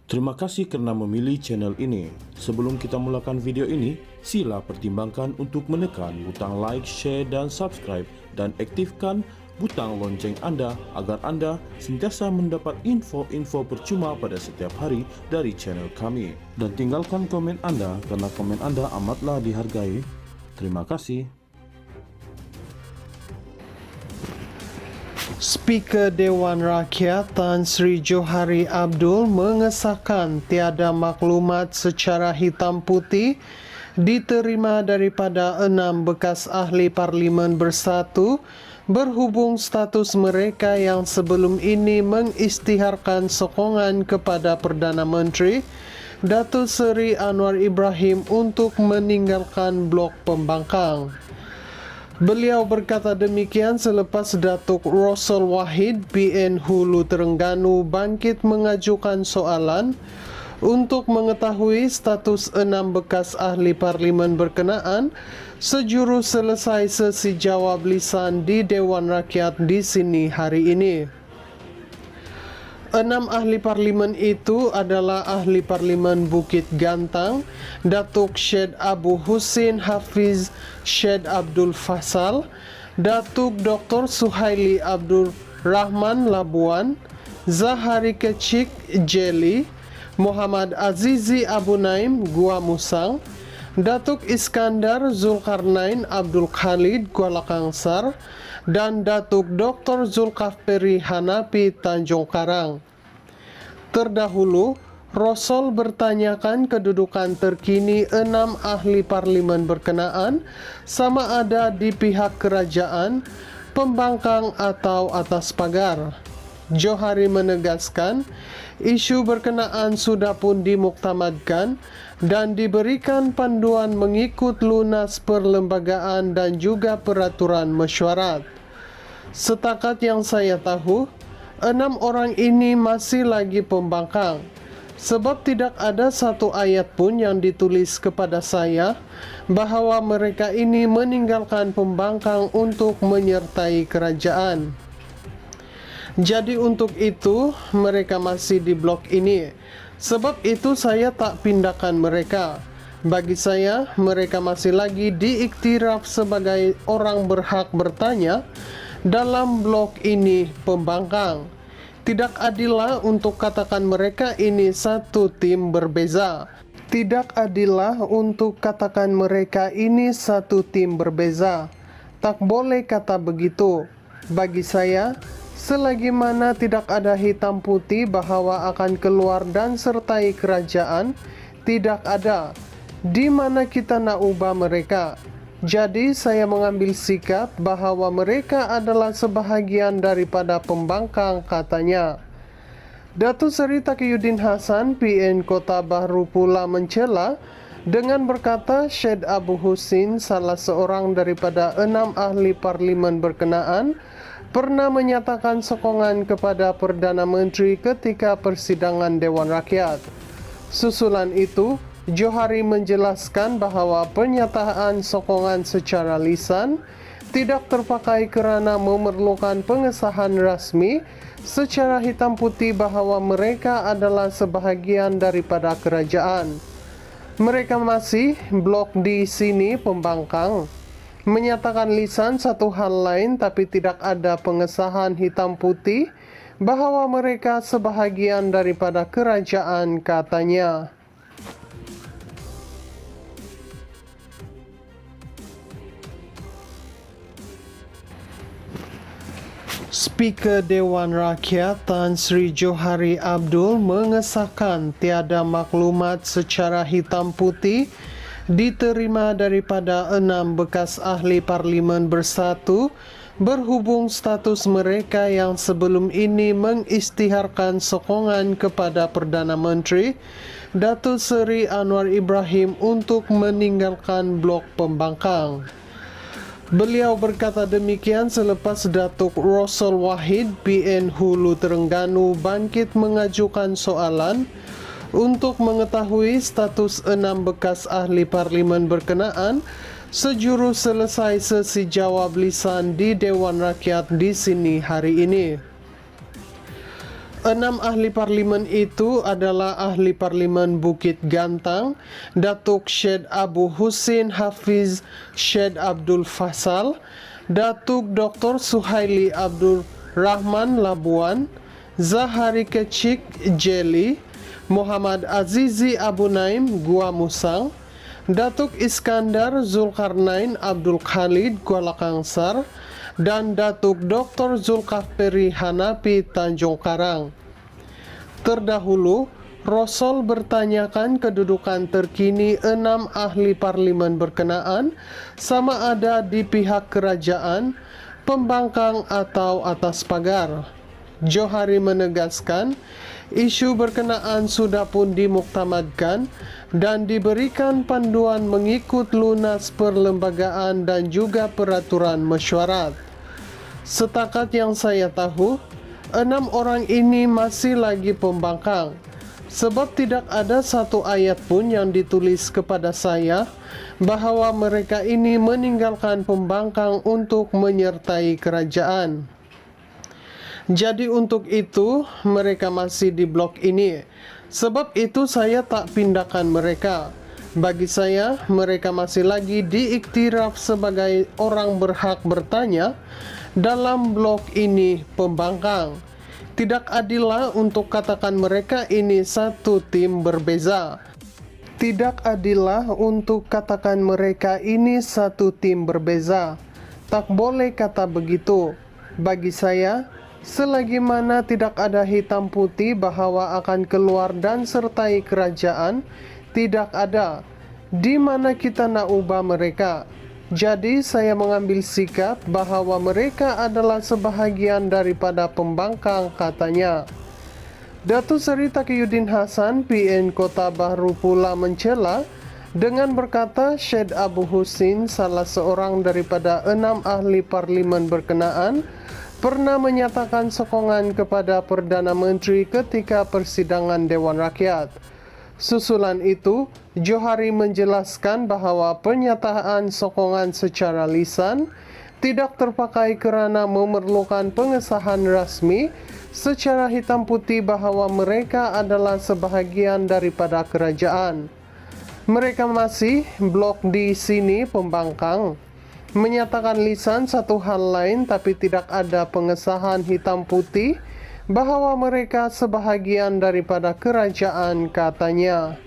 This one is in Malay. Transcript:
Terima kasih karena memilih channel ini. Sebelum kita mulakan video ini, sila pertimbangkan untuk menekan butang like, share, dan subscribe, dan aktifkan butang lonceng Anda agar Anda sentiasa mendapat info-info percuma pada setiap hari dari channel kami. Dan tinggalkan komen Anda karena komen Anda amatlah dihargai. Terima kasih. Speaker Dewan Rakyat Tan Sri Johari Abdul mengesahkan tiada maklumat secara hitam putih diterima daripada 6 bekas ahli parlimen bersatu berhubung status mereka yang sebelum ini mengisytiharkan sokongan kepada Perdana Menteri Datuk Seri Anwar Ibrahim untuk meninggalkan blok pembangkang. Beliau berkata demikian selepas Datuk Rosal Wahid PN Hulu Terengganu bangkit mengajukan soalan untuk mengetahui status 6 bekas ahli parlimen berkenaan sejurus selesai sesi jawab lisan di Dewan Rakyat di sini hari ini. 6 ahli parlimen itu adalah ahli parlimen Bukit Gantang, Datuk Syed Abu Husin Hafiz Syed Abdul Fasal, Datuk Dr. Suhaili Abdul Rahman Labuan, Zahari Kecik Jeli, Muhammad Azizi Abu Naim Gua Musang, Datuk Iskandar Zulkarnain Abdul Khalid Kuala Kangsar, dan Datuk Dr. Zulkafli Hanapi Tanjung Karang. Terdahulu, Rosal bertanyakan kedudukan terkini 6 ahli parlimen berkenaan sama ada di pihak kerajaan, pembangkang atau atas pagar. Johari menegaskan, isu berkenaan sudah pun dimuktamadkan dan diberikan panduan mengikut lunas perlembagaan dan juga peraturan mesyuarat. Setakat yang saya tahu, 6 orang ini masih lagi pembangkang. Sebab tidak ada satu ayat pun yang ditulis kepada saya bahawa mereka ini meninggalkan pembangkang untuk menyertai kerajaan. Jadi untuk itu mereka masih di blok ini. Sebab itu saya tak pindahkan mereka. Bagi saya mereka masih lagi diiktiraf sebagai orang berhak bertanya dalam blok ini pembangkang. Tidak adillah untuk katakan mereka ini satu tim berbeza. Tidak adillah untuk katakan mereka ini satu tim berbeza. Tak boleh kata begitu. Bagi saya, selagi mana tidak ada hitam putih bahawa akan keluar dan sertai kerajaan, tidak ada. Di mana kita nak ubah mereka? Jadi saya mengambil sikap bahawa mereka adalah sebahagian daripada pembangkang, katanya. Datuk Seri Taqiyuddin Hasan PN Kota Bahru pula mencela dengan berkata Syed Abu Husin, salah seorang daripada 6 ahli parlimen berkenaan, pernah menyatakan sokongan kepada Perdana Menteri ketika persidangan Dewan Rakyat. Susulan itu, Johari menjelaskan bahawa pernyataan sokongan secara lisan tidak terpakai kerana memerlukan pengesahan rasmi secara hitam putih bahawa mereka adalah sebahagian daripada kerajaan. Mereka masih blok di sini pembangkang. Menyatakan lisan satu hal lain tapi tidak ada pengesahan hitam putih bahawa mereka sebahagian daripada kerajaan, katanya. Speaker Dewan Rakyat Tan Sri Johari Abdul mengesahkan tiada maklumat secara hitam putih diterima daripada 6 bekas ahli parlimen bersatu berhubung status mereka yang sebelum ini mengisytiharkan sokongan kepada Perdana Menteri Datuk Seri Anwar Ibrahim untuk meninggalkan blok pembangkang. Beliau berkata demikian selepas Datuk Rosal Wahid PN Hulu Terengganu bangkit mengajukan soalan untuk mengetahui status 6 bekas ahli parlimen berkenaan sejurus selesai sesi jawab lisan di Dewan Rakyat di sini hari ini. 6 ahli parlimen itu adalah ahli parlimen Bukit Gantang, Datuk Syed Abu Husin Hafiz Syed Abdul Faisal, Datuk Dr. Suhaili Abdul Rahman Labuan, Zahari Kecik Jeli, Muhammad Azizi Abu Naim Gua Musang, Datuk Iskandar Zulkarnain Abdul Khalid Kuala Kangsar, dan Datuk Dr. Zulkafli Hanafi Tanjung Karang. Terdahulu, Rasul bertanyakan kedudukan terkini 6 ahli parlimen berkenaan, sama ada di pihak kerajaan, pembangkang atau atas pagar. Johari menegaskan, isu berkenaan sudah pun dimuktamadkan dan diberikan panduan mengikut lunas perlembagaan dan juga peraturan mesyuarat. Setakat yang saya tahu, 6 orang ini masih lagi pembangkang, sebab tidak ada satu ayat pun yang ditulis kepada saya bahawa mereka ini meninggalkan pembangkang untuk menyertai kerajaan. Jadi untuk itu mereka masih di blok ini. Sebab itu saya tak pindahkan mereka. Bagi saya, mereka masih lagi diiktiraf sebagai orang berhak bertanya dalam blok ini pembangkang. Tidak adillah untuk katakan mereka ini satu tim berbeza. Tidak adillah untuk katakan mereka ini satu tim berbeza. Tak boleh kata begitu. Bagi saya, selagi mana tidak ada hitam putih bahawa akan keluar dan sertai kerajaan, tidak ada. Di mana kita nak ubah mereka? Jadi saya mengambil sikap bahawa mereka adalah sebahagian daripada pembangkang, katanya. Datuk Seri Taqiyuddin Hasan, PN Kota Bahru pula mencela dengan berkata Syed Abu Husin, salah seorang daripada 6 ahli parlimen berkenaan, pernah menyatakan sokongan kepada Perdana Menteri ketika persidangan Dewan Rakyat. Susulan itu, Johari menjelaskan bahawa pernyataan sokongan secara lisan tidak terpakai kerana memerlukan pengesahan rasmi secara hitam putih bahawa mereka adalah sebahagian daripada kerajaan. Mereka masih blok di sini pembangkang. Menyatakan lisan satu hal lain, tapi tidak ada pengesahan hitam putih bahawa mereka sebahagian daripada kerajaan, katanya.